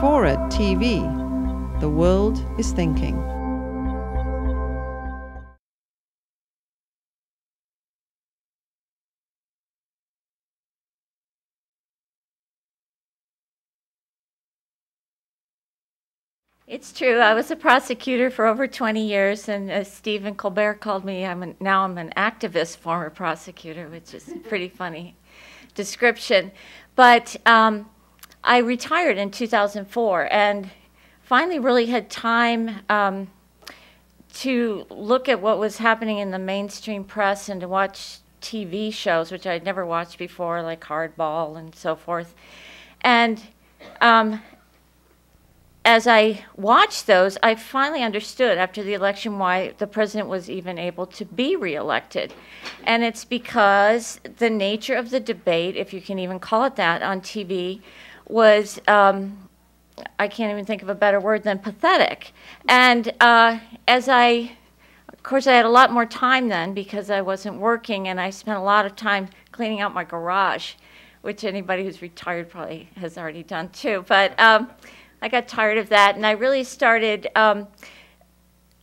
FORA.tv. The world is thinking. It's true. I was a prosecutor for over 20 years, and as Stephen Colbert called me, now I'm an activist former prosecutor, which is a pretty funny description. But I retired in 2004 and finally really had time to look at what was happening in the mainstream press and to watch TV shows, which I'd never watched before, like Hardball and so forth. And as I watched those, I finally understood after the election why the president was even able to be reelected. And it's because the nature of the debate, if you can even call it that, on TV was, I can't even think of a better word than pathetic. And of course I had a lot more time then because I wasn't working, and I spent a lot of time cleaning out my garage, which anybody who's retired probably has already done too. But I got tired of that, and I really started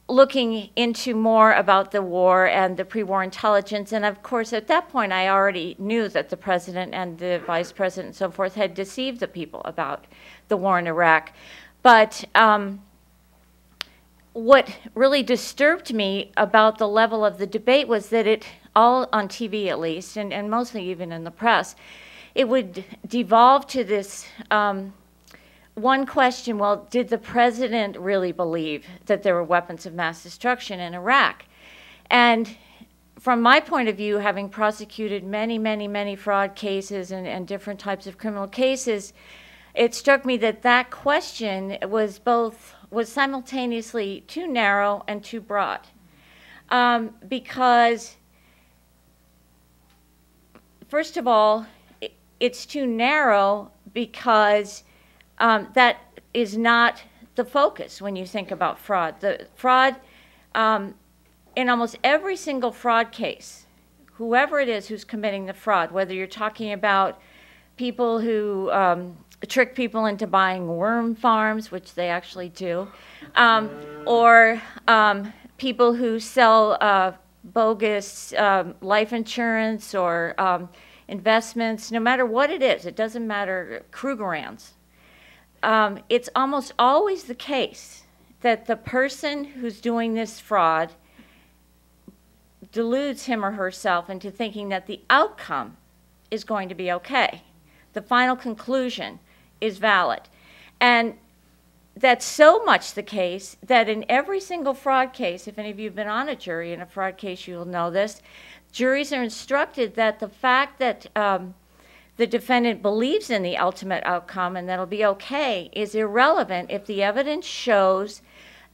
looking into more about the war and the pre-war intelligence. And of course, at that point, I already knew that the president and the vice president and so forth had deceived the people about the war in Iraq. But what really disturbed me about the level of the debate was that it, all on TV at least, and mostly even in the press, it would devolve to this one question: well, did the president really believe that there were weapons of mass destruction in Iraq? And from my point of view, having prosecuted many, many, many fraud cases and different types of criminal cases, it struck me that that question was simultaneously too narrow and too broad. Because, first of all, it's too narrow because that is not the focus when you think about fraud. The fraud, in almost every single fraud case, whoever it is who's committing the fraud, whether you're talking about people who trick people into buying worm farms, which they actually do, or people who sell bogus life insurance or investments, no matter what it is, it doesn't matter, Krugerrands. It's almost always the case that the person who's doing this fraud deludes him or herself into thinking that the outcome is going to be okay. The final conclusion is valid. And that's so much the case that in every single fraud case, if any of you have been on a jury in a fraud case, you will know this, juries are instructed that the fact that the defendant believes in the ultimate outcome and that'll be okay is irrelevant if the evidence shows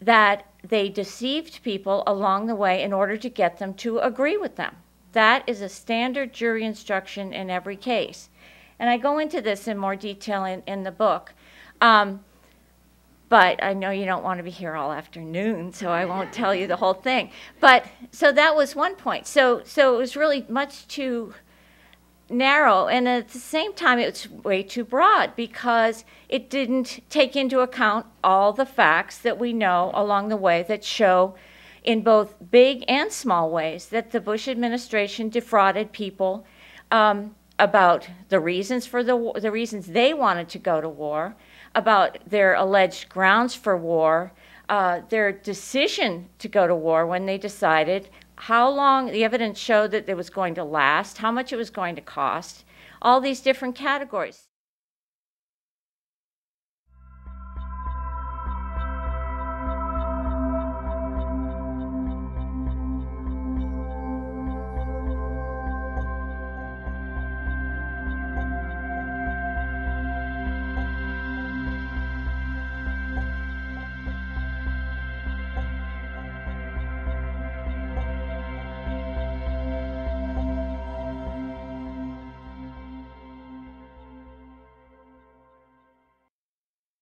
that they deceived people along the way in order to get them to agree with them. That is a standard jury instruction in every case. And I go into this in more detail in the book. But I know you don't want to be here all afternoon, so I won't tell you the whole thing. But so that was one point. So it was really much too narrow, and at the same time it's way too broad because it didn't take into account all the facts that we know along the way that show in both big and small ways that the Bush administration defrauded people about the reasons for the reasons they wanted to go to war, about their alleged grounds for war, their decision to go to war when they decided, how long the evidence showed that it was going to last, how much it was going to cost, all these different categories.